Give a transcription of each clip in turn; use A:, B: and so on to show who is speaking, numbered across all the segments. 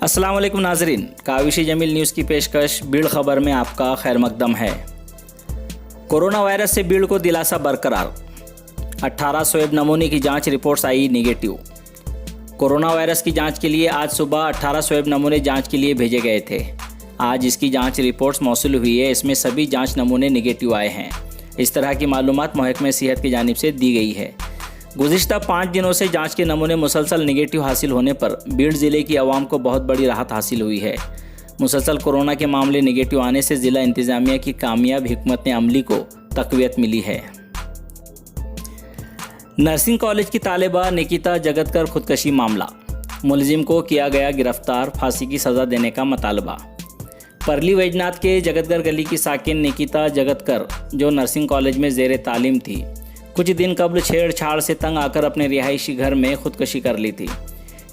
A: अस्सलाम वालेकुम नाजरीन, काविशी जमील न्यूज़ की पेशकश भीड़ खबर में आपका खैर मकदम है। कोरोना वायरस से भीड़ को दिलासा बरकरार, 18 स्वैब नमूने की जांच रिपोर्ट्स आई निगेटिव। कोरोना वायरस की जांच के लिए आज सुबह 18 स्वैब नमूने जांच के लिए भेजे गए थे। आज इसकी जांच रिपोर्ट्स मौसूल हुई है। इसमें सभी जांच नमूने निगेटिव आए हैं। इस तरह की मालूमात महकमे सेहत की जानिब से दी गई है। गुज़िश्ता 5 दिनों से जांच के नमूने मुसलसल निगेटिव हासिल होने पर भीड़ ज़िले की आवाम को बहुत बड़ी राहत हासिल हुई है। मुसलसल कोरोना के मामले निगेटिव आने से ज़िला इंतज़ामिया की कामयाब हिकमत अमली को तक़वियत मिली है। नर्सिंग कॉलेज की तालिबा निकिता जगतकर खुदकशी मामला, मुलजिम को किया गया गिरफ्तार, फांसी की सज़ा देने का मुतालबा। परली वैजनाथ के जगतगर गली की साकिन निकिता जगतकर, जो नर्सिंग कॉलेज में ज़ेर तालीम थी, कुछ दिन कबल छेड़छाड़ से तंग आकर अपने रिहायशी घर में खुदकशी कर ली थी।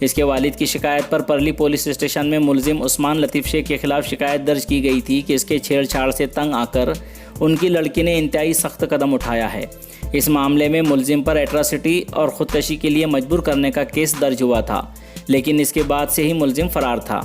A: इसके वालिद की शिकायत पर परली पुलिस स्टेशन में मुलजिम उस्मान लतीफ़ शेख के खिलाफ शिकायत दर्ज की गई थी कि इसके छेड़छाड़ से तंग आकर उनकी लड़की ने इंतहाई सख्त कदम उठाया है। इस मामले में मुलजिम पर एट्रॉसिटी और ख़ुदकशी के लिए मजबूर करने का केस दर्ज हुआ था, लेकिन इसके बाद से ही मुलजिम फ़रार था।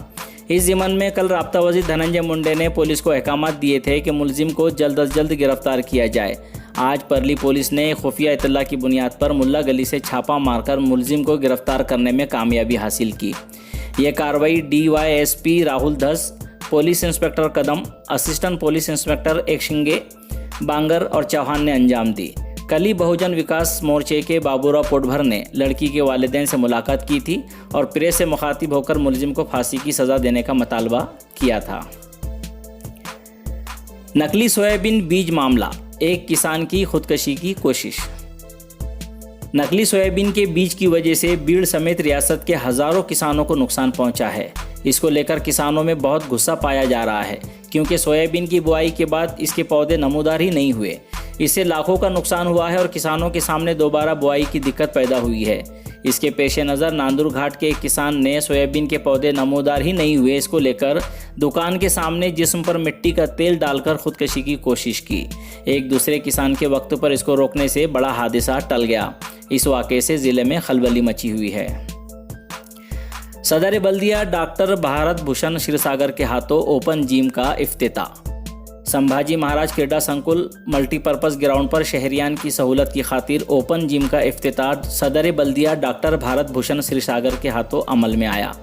A: इस ज़िमन में कल राब्ता वज़ीर धनंजय मुंडे ने पुलिस को अहकामात दिए थे कि मुलजिम को जल्द अज जल्द गिरफ्तार किया जाए। आज परली पुलिस ने खुफिया इत्तला की बुनियाद पर मुल्ला गली से छापा मारकर मुलजिम को गिरफ्तार करने में कामयाबी हासिल की। यह कार्रवाई DYSP राहुल धस, पुलिस इंस्पेक्टर कदम, असिस्टेंट पुलिस इंस्पेक्टर एकशिंगे, बांगर और चौहान ने अंजाम दी। कल ही बहुजन विकास मोर्चे के बाबूराव पोटभर ने लड़की के वालिदैन से मुलाकात की थी और प्रेस से मुखातिब होकर मुलजिम को फांसी की सज़ा देने का मुतालबा किया था। नकली सोयाबीन बीज मामला, एक किसान की खुदकशी की कोशिश। नकली सोयाबीन के बीज की वजह से भीड़ समेत रियासत के हज़ारों किसानों को नुकसान पहुंचा है। इसको लेकर किसानों में बहुत गुस्सा पाया जा रहा है, क्योंकि सोयाबीन की बुआई के बाद इसके पौधे नमूदार ही नहीं हुए। इससे लाखों का नुकसान हुआ है और किसानों के सामने दोबारा बुआई की दिक्कत पैदा हुई है। इसके पेश नज़र नांदुर घाट के एक किसान ने सोयाबीन के पौधे नमूदार ही नहीं हुए, इसको लेकर दुकान के सामने जिस्म पर मिट्टी का तेल डालकर खुदकशी की कोशिश की। एक दूसरे किसान के वक्त पर इसको रोकने से बड़ा हादसा टल गया। इस वाक़े से ज़िले में खलबली मची हुई है। सदर बल्दिया डॉक्टर भारत भूषण क्षीरसागर के हाथों ओपन जिम का इफ्तिताह। संभाजी महाराज क्रीडा संकुल मल्टीपर्पज़ ग्राउंड पर शहरियान की सहूलत की खातिर ओपन जिम का इफ्तिताह सदर बल्दिया डॉक्टर भारत भूषण क्षीरसागर के हाथों अमल में आया।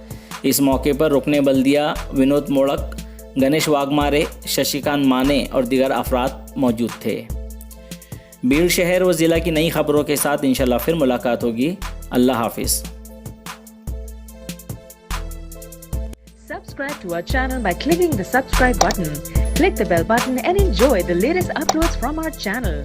A: इस मौके पर रुकने बल्दिया विनोद मोड़क, गणेश वाघमारे, शशिकांत माने और दीगर अफराद मौजूद थे। भीड़ शहर व ज़िला की नई खबरों के साथ इंशाल्लाह फिर मुलाकात होगी। अल्लाह हाफिज़।
B: Subscribe to our channel by clicking the subscribe button. Click the bell button and enjoy the latest uploads from our channel.